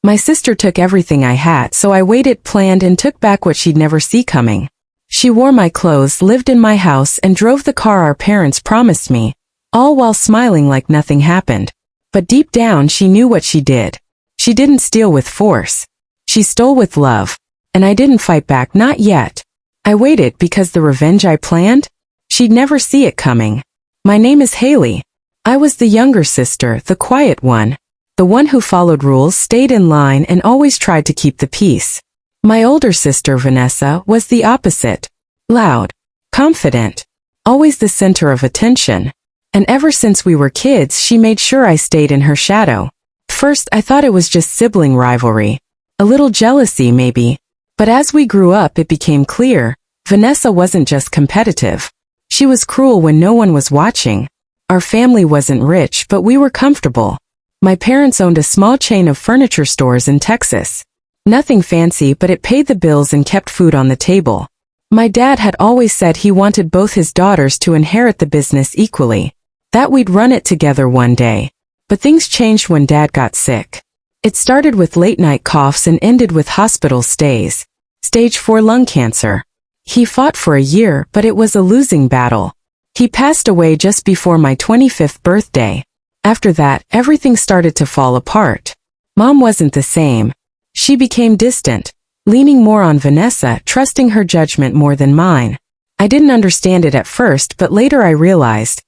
My sister took everything I had, so I waited, planned, and took back what she'd never see coming. She wore my clothes, lived in my house, and drove the car our parents promised me, all while smiling like nothing happened. But deep down she knew what she did. She didn't steal with force. She stole with love. And I didn't fight back, not yet. I waited because the revenge I planned? She'd never see it coming. My name is Haley. I was the younger sister, the quiet one. The one who followed rules, stayed in line, and always tried to keep the peace. My older sister, Vanessa, was the opposite. Loud. Confident. Always the center of attention. And ever since we were kids, she made sure I stayed in her shadow. First, I thought it was just sibling rivalry. A little jealousy, maybe. But as we grew up, it became clear. Vanessa wasn't just competitive. She was cruel when no one was watching. Our family wasn't rich, but we were comfortable. My parents owned a small chain of furniture stores in Texas. Nothing fancy, but it paid the bills and kept food on the table. My dad had always said he wanted both his daughters to inherit the business equally. That we'd run it together one day. But things changed when Dad got sick. It started with late-night coughs and ended with hospital stays. Stage 4 lung cancer. He fought for a year, but it was a losing battle. He passed away just before my 25th birthday. After that, everything started to fall apart. Mom wasn't the same. She became distant, leaning more on Vanessa, trusting her judgment more than mine. I didn't understand it at first, but later I realized.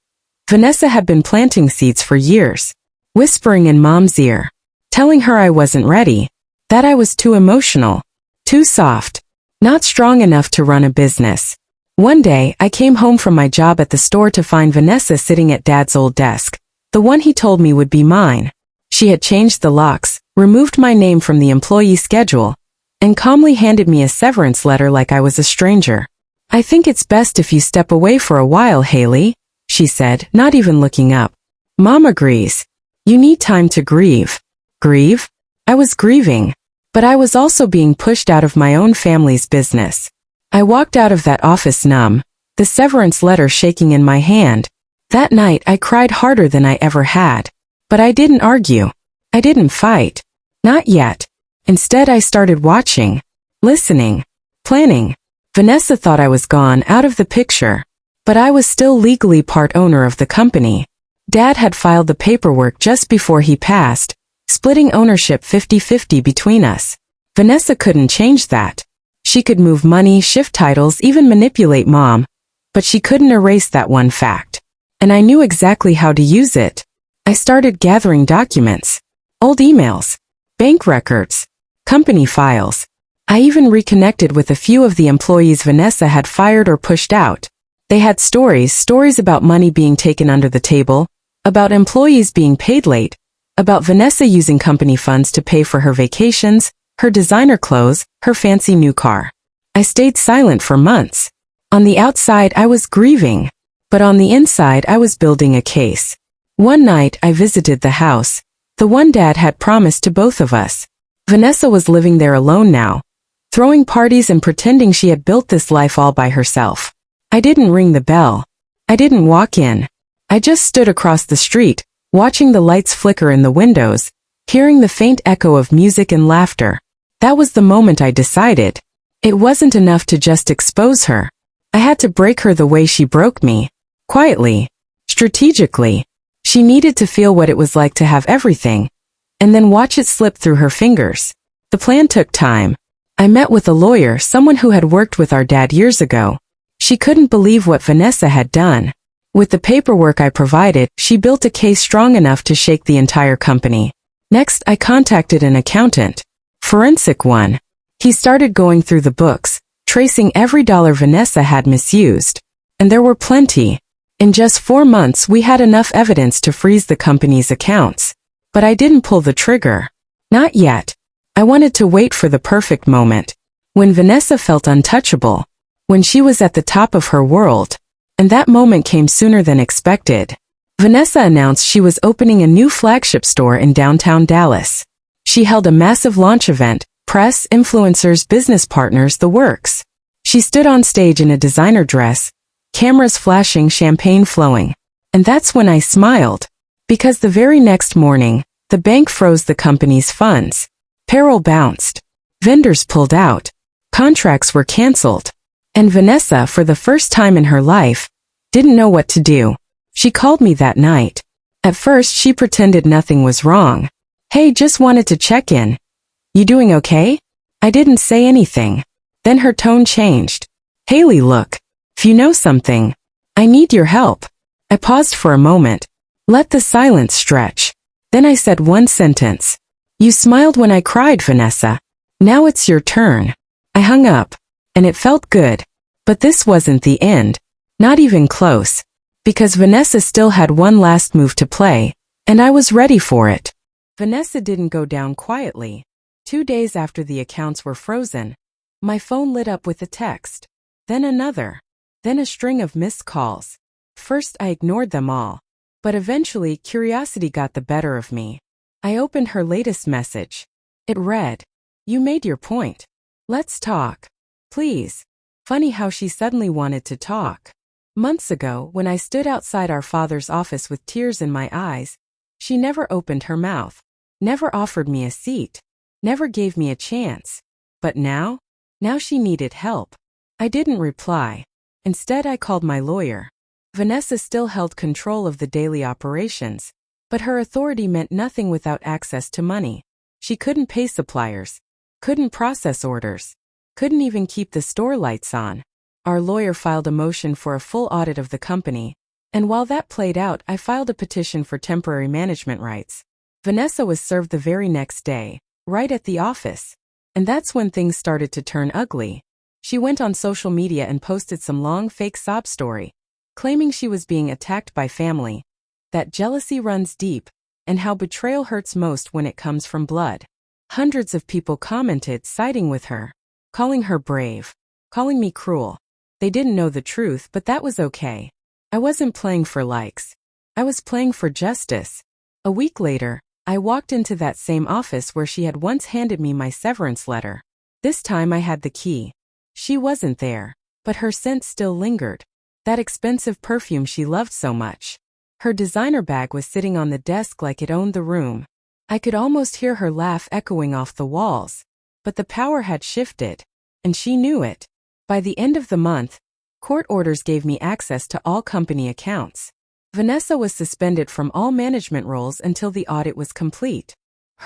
Vanessa had been planting seeds for years, whispering in Mom's ear, telling her I wasn't ready, that I was too emotional, too soft, not strong enough to run a business. One day, I came home from my job at the store to find Vanessa sitting at Dad's old desk, the one he told me would be mine. She had changed the locks, removed my name from the employee schedule, and calmly handed me a severance letter like I was a stranger. "I think it's best if you step away for a while, Haley," she said, not even looking up. "Mom agrees. You need time to grieve." Grieve? I was grieving. But I was also being pushed out of my own family's business. I walked out of that office numb, the severance letter shaking in my hand. That night I cried harder than I ever had. But I didn't argue. I didn't fight. Not yet. Instead I started watching, listening, planning. Vanessa thought I was gone, out of the picture. But I was still legally part owner of the company. Dad had filed the paperwork just before he passed, splitting ownership 50-50 between us. Vanessa couldn't change that. She could move money, shift titles, even manipulate Mom. But she couldn't erase that one fact. And I knew exactly how to use it. I started gathering documents, old emails, bank records, company files. I even reconnected with a few of the employees Vanessa had fired or pushed out. They had stories about money being taken under the table, about employees being paid late, about Vanessa using company funds to pay for her vacations, her designer clothes, her fancy new car. I stayed silent for months. On the outside I was grieving, but on the inside I was building a case. One night I visited the house, the one Dad had promised to both of us. Vanessa was living there alone now, throwing parties and pretending she had built this life all by herself. I didn't ring the bell. I didn't walk in. I just stood across the street, watching the lights flicker in the windows, hearing the faint echo of music and laughter. That was the moment I decided. It wasn't enough to just expose her. I had to break her the way she broke me. Quietly. Strategically. She needed to feel what it was like to have everything, and then watch it slip through her fingers. The plan took time. I met with a lawyer, someone who had worked with our dad years ago. She couldn't believe what Vanessa had done. With the paperwork I provided, she built a case strong enough to shake the entire company. Next, I contacted an accountant. Forensic one. He started going through the books, tracing every dollar Vanessa had misused. And there were plenty. In just 4 months we had enough evidence to freeze the company's accounts. But I didn't pull the trigger. Not yet. I wanted to wait for the perfect moment. When Vanessa felt untouchable. When she was at the top of her world. And that moment came sooner than expected. Vanessa announced she was opening a new flagship store in downtown Dallas. She held a massive launch event, press, influencers, business partners, the works. She stood on stage in a designer dress, cameras flashing, champagne flowing. And that's when I smiled. Because the very next morning, the bank froze the company's funds. Payroll bounced. Vendors pulled out. Contracts were canceled. And Vanessa, for the first time in her life, didn't know what to do. She called me that night. At first, she pretended nothing was wrong. Hey, just wanted to check in. You doing okay? I didn't say anything. Then her tone changed. Haley, look. If you know something, I need your help. I paused for a moment. Let the silence stretch. Then I said one sentence. You smiled when I cried, Vanessa. Now it's your turn. I hung up. And it felt good. But this wasn't the end. Not even close. Because Vanessa still had one last move to play. And I was ready for it. Vanessa didn't go down quietly. 2 days after the accounts were frozen, my phone lit up with a text. Then another. Then a string of missed calls. First I ignored them all. But eventually curiosity got the better of me. I opened her latest message. It read, "You made your point. Let's talk. Please." Funny how she suddenly wanted to talk. Months ago, when I stood outside our father's office with tears in my eyes, she never opened her mouth, never offered me a seat, never gave me a chance. But now she needed help. I didn't reply. Instead, I called my lawyer. Vanessa still held control of the daily operations, but her authority meant nothing without access to money. She couldn't pay suppliers, couldn't process orders, couldn't even keep the store lights on. Our lawyer filed a motion for a full audit of the company, and while that played out, I filed a petition for temporary management rights. Vanessa was served the very next day, right at the office. And that's when things started to turn ugly. She went on social media and posted some long fake sob story, claiming she was being attacked by family, that jealousy runs deep, and how betrayal hurts most when it comes from blood. Hundreds of people commented siding with her, calling her brave, calling me cruel. They didn't know the truth, but that was okay. I wasn't playing for likes. I was playing for justice. A week later, I walked into that same office where she had once handed me my severance letter. This time I had the key. She wasn't there, but her scent still lingered. That expensive perfume she loved so much. Her designer bag was sitting on the desk like it owned the room. I could almost hear her laugh echoing off the walls. But the power had shifted, and she knew it. By the end of the month, court orders gave me access to all company accounts. Vanessa was suspended from all management roles until the audit was complete.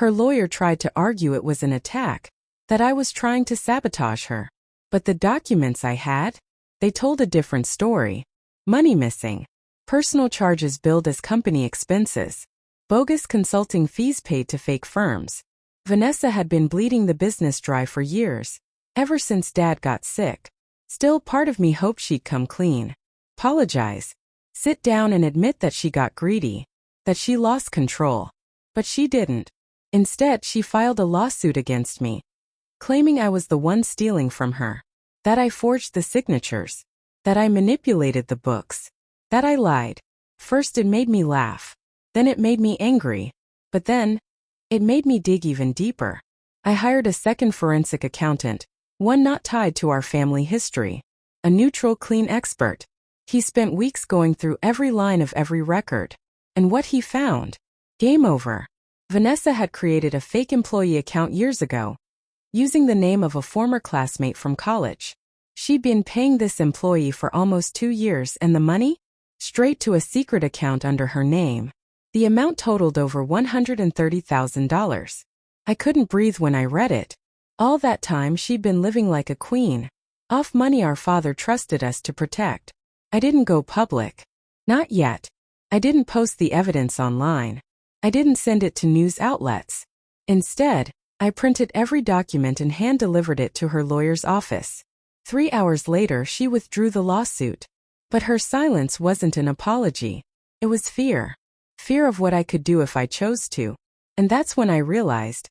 Her lawyer tried to argue it was an attack, that I was trying to sabotage her. But the documents I had, they told a different story. Money missing, personal charges billed as company expenses, bogus consulting fees paid to fake firms. Vanessa had been bleeding the business dry for years, ever since Dad got sick. Still, part of me hoped she'd come clean, apologize, sit down and admit that she got greedy, that she lost control. But she didn't. Instead, she filed a lawsuit against me, claiming I was the one stealing from her, that I forged the signatures, that I manipulated the books, that I lied. First it made me laugh, then it made me angry, but then it made me dig even deeper. I hired a second forensic accountant, one not tied to our family history, a neutral, clean expert. He spent weeks going through every line of every record. And what he found? Game over. Vanessa had created a fake employee account years ago, using the name of a former classmate from college. She'd been paying this employee for almost 2 years, and the money? Straight to a secret account under her name. The amount totaled over $130,000. I couldn't breathe when I read it. All that time she'd been living like a queen, off money our father trusted us to protect. I didn't go public. Not yet. I didn't post the evidence online. I didn't send it to news outlets. Instead, I printed every document and hand-delivered it to her lawyer's office. 3 hours later, she withdrew the lawsuit. But her silence wasn't an apology. It was fear. Fear of what I could do if I chose to. And that's when I realized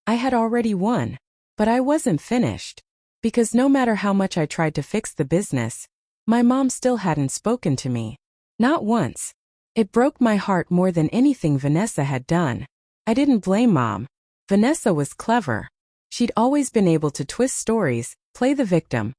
I had already won. But I wasn't finished. Because no matter how much I tried to fix the business, my mom still hadn't spoken to me. Not once. It broke my heart more than anything Vanessa had done. I didn't blame Mom. Vanessa was clever. She'd always been able to twist stories, play the victim,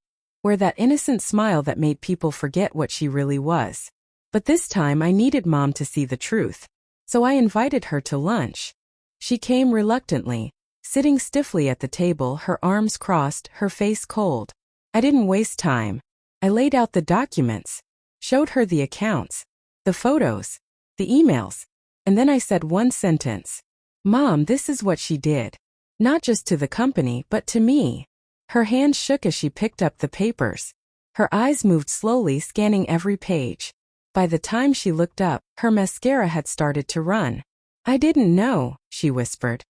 wear that innocent smile that made people forget what she really was. But this time I needed Mom to see the truth. So I invited her to lunch. She came reluctantly, sitting stiffly at the table, her arms crossed, her face cold. I didn't waste time. I laid out the documents, showed her the accounts, the photos, the emails, and then I said one sentence. Mom, this is what she did. Not just to the company, but to me. Her hand shook as she picked up the papers. Her eyes moved slowly, scanning every page. By the time she looked up, her mascara had started to run. I didn't know, she whispered.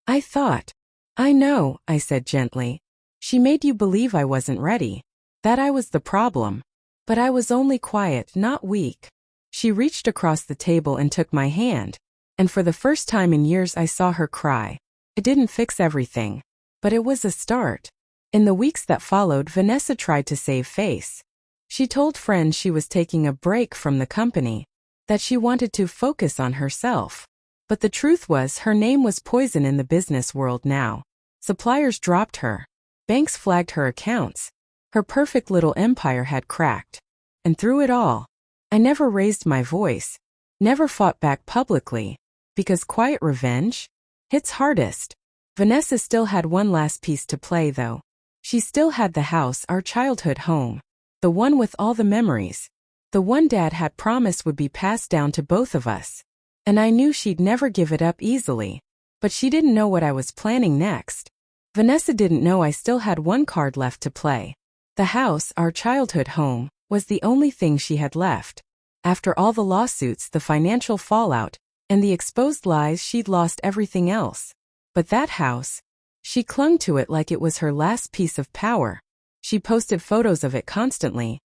I thought. I know, I said gently. She made you believe I wasn't ready. That I was the problem. But I was only quiet, not weak. She reached across the table and took my hand. And for the first time in years I saw her cry. It didn't fix everything. But it was a start. In the weeks that followed, Vanessa tried to save face. She told friends she was taking a break from the company, that she wanted to focus on herself. But the truth was her name was poison in the business world now. Suppliers dropped her. Banks flagged her accounts. Her perfect little empire had cracked. And through it all, I never raised my voice, never fought back publicly, because quiet revenge hits hardest. Vanessa still had one last piece to play though. She still had the house, our childhood home. The one with all the memories. The one Dad had promised would be passed down to both of us. And I knew she'd never give it up easily. But she didn't know what I was planning next. Vanessa didn't know I still had one card left to play. The house, our childhood home, was the only thing she had left. After all the lawsuits, the financial fallout, and the exposed lies, she'd lost everything else. But that house, she clung to it like it was her last piece of power. She posted photos of it constantly.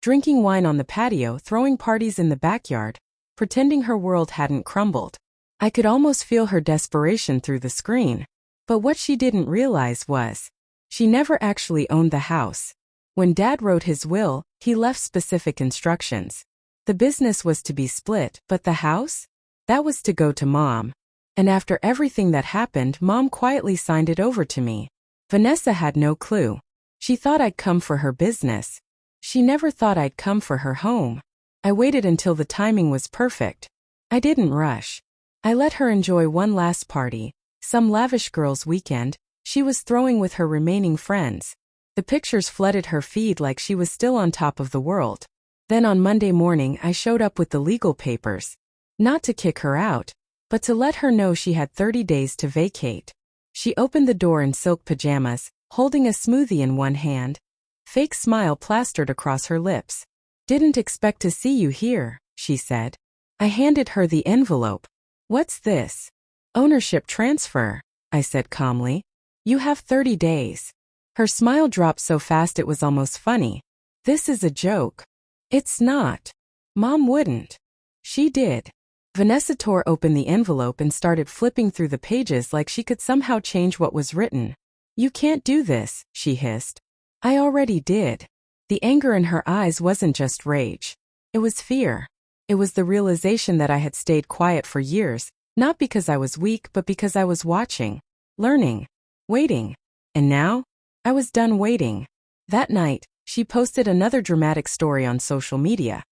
Drinking wine on the patio, throwing parties in the backyard, pretending her world hadn't crumbled. I could almost feel her desperation through the screen. But what she didn't realize was, she never actually owned the house. When Dad wrote his will, he left specific instructions. The business was to be split, but the house? That was to go to Mom. And after everything that happened, Mom quietly signed it over to me. Vanessa had no clue. She thought I'd come for her business. She never thought I'd come for her home. I waited until the timing was perfect. I didn't rush. I let her enjoy one last party, some lavish girls' weekend she was throwing with her remaining friends. The pictures flooded her feed like she was still on top of the world. Then on Monday morning I showed up with the legal papers. Not to kick her out, but to let her know she had 30 days to vacate. She opened the door in silk pajamas, holding a smoothie in one hand. Fake smile plastered across her lips. Didn't expect to see you here, she said. I handed her the envelope. What's this? Ownership transfer, I said calmly. You have 30 days. Her smile dropped so fast it was almost funny. This is a joke. It's not. Mom wouldn't. She did. Vanessa tore open the envelope and started flipping through the pages like she could somehow change what was written. You can't do this, she hissed. I already did. The anger in her eyes wasn't just rage. It was fear. It was the realization that I had stayed quiet for years, not because I was weak but because I was watching, learning, waiting. And now, I was done waiting. That night, she posted another dramatic story on social media.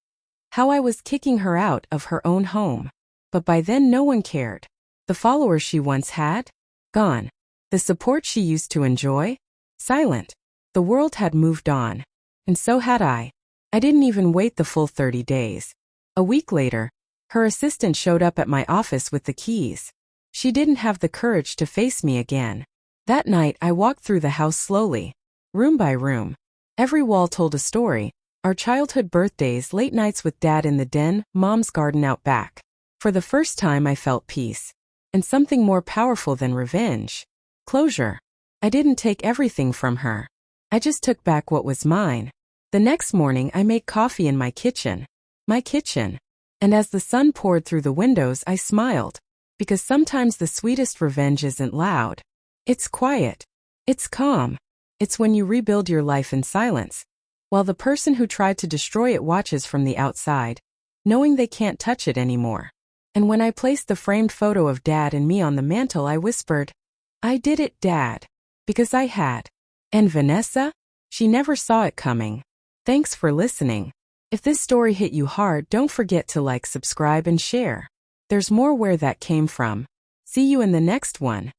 How I was kicking her out of her own home. But by then no one cared. The followers she once had? Gone. The support she used to enjoy? Silent. The world had moved on. And so had I. I didn't even wait the full 30 days. A week later, her assistant showed up at my office with the keys. She didn't have the courage to face me again. That night I walked through the house slowly, room by room. Every wall told a story. Our childhood birthdays, late nights with Dad in the den, Mom's garden out back. For the first time I felt peace. And something more powerful than revenge. Closure. I didn't take everything from her. I just took back what was mine. The next morning I made coffee in my kitchen. My kitchen. And as the sun poured through the windows I smiled. Because sometimes the sweetest revenge isn't loud. It's quiet. It's calm. It's when you rebuild your life in silence. While the person who tried to destroy it watches from the outside, knowing they can't touch it anymore. And when I placed the framed photo of Dad and me on the mantle I whispered, I did it, Dad. Because I had. And Vanessa? She never saw it coming. Thanks for listening. If this story hit you hard, don't forget to like, subscribe, and share. There's more where that came from. See you in the next one.